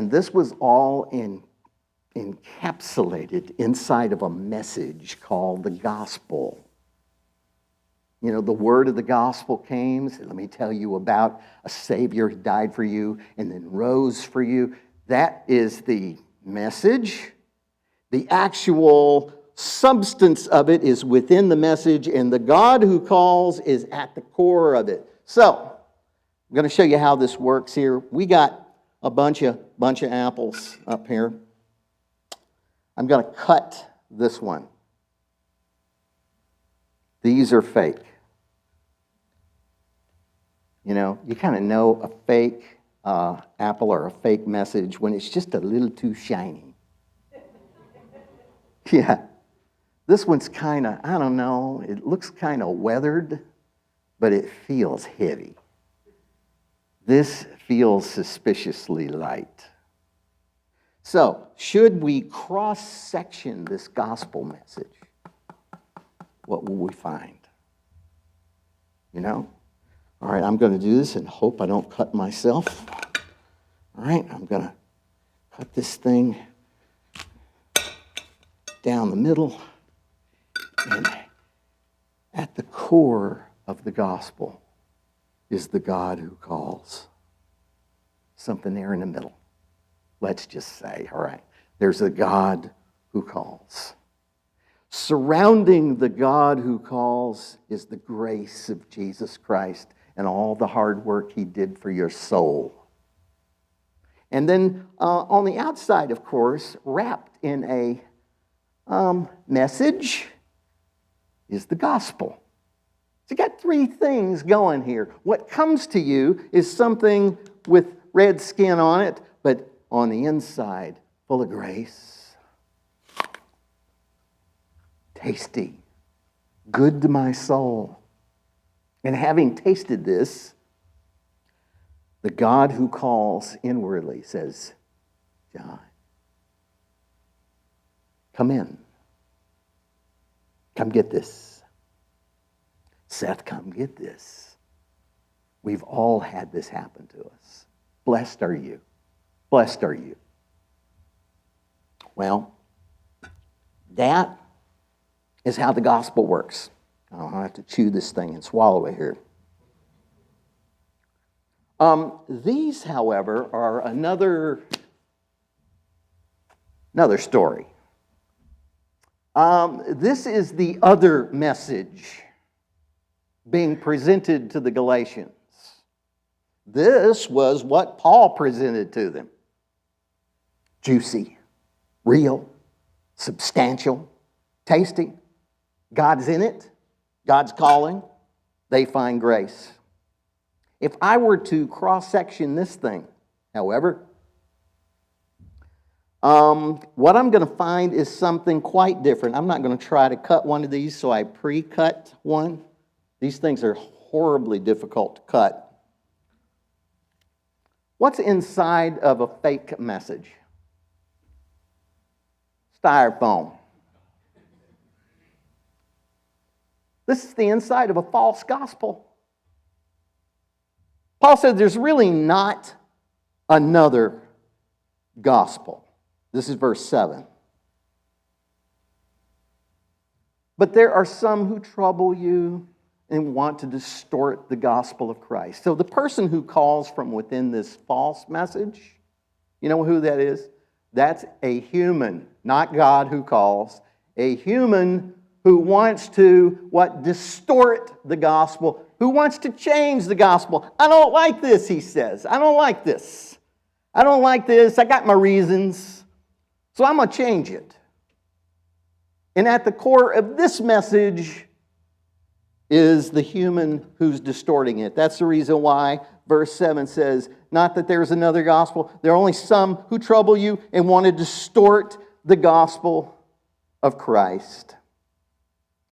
And this was all encapsulated inside of a message called the gospel. You know, the word of the gospel came, said, let me tell you about a Savior who died for you and then rose for you. That is the message. The actual substance of it is within the message, and the God who calls is at the core of it. So, I'm going to show you how this works here. We got a bunch of apples up here. I'm going to cut this one. These are fake. You know, you kind of know a fake apple or a fake message when it's just a little too shiny. Yeah. This one's kind of, I don't know, it looks kind of weathered, but it feels heavy. This feels suspiciously light. So, should we cross-section this gospel message? What will we find? You know? All right, I'm going to do this and hope I don't cut myself. All right, I'm going to cut this thing down the middle. And at the core of the gospel is the God who calls. Something there in the middle. Let's just say, all right, there's a God who calls. Surrounding the God who calls is the grace of Jesus Christ and all the hard work he did for your soul. And then on the outside, of course, wrapped in a message is the gospel. So you got three things going here. What comes to you is something with red skin on it, but on the inside, full of grace. Tasty. Good to my soul. And having tasted this, the God who calls inwardly says, John, come in. Come get this. Seth, come get this. We've all had this happen to us. Blessed are you. Blessed are you. Well, that is how the gospel works. I'll have to chew this thing and swallow it here. These, however, are another story. This is the other message being presented to the Galatians. This was what Paul presented to them. Juicy, real, substantial, tasty. God's in it. God's calling. They find grace. If I were to cross-section this thing, however, what I'm going to find is something quite different. I'm not going to try to cut one of these, so I pre-cut one. These things are horribly difficult to cut. What's inside of a fake message? Styrofoam. This is the inside of a false gospel. Paul said there's really not another gospel. This is verse 7. But there are some who trouble you and want to distort the gospel of Christ. So the person who calls from within this false message, you know who that is? That's a human, not God who calls. A human who wants to, distort the gospel, who wants to change the gospel. I don't like this, he says. I don't like this. I don't like this. I got my reasons. So I'm going to change it. And at the core of this message is the human who's distorting it. That's the reason why verse 7 says, not that there's another gospel. There are only some who trouble you and want to distort the gospel of Christ.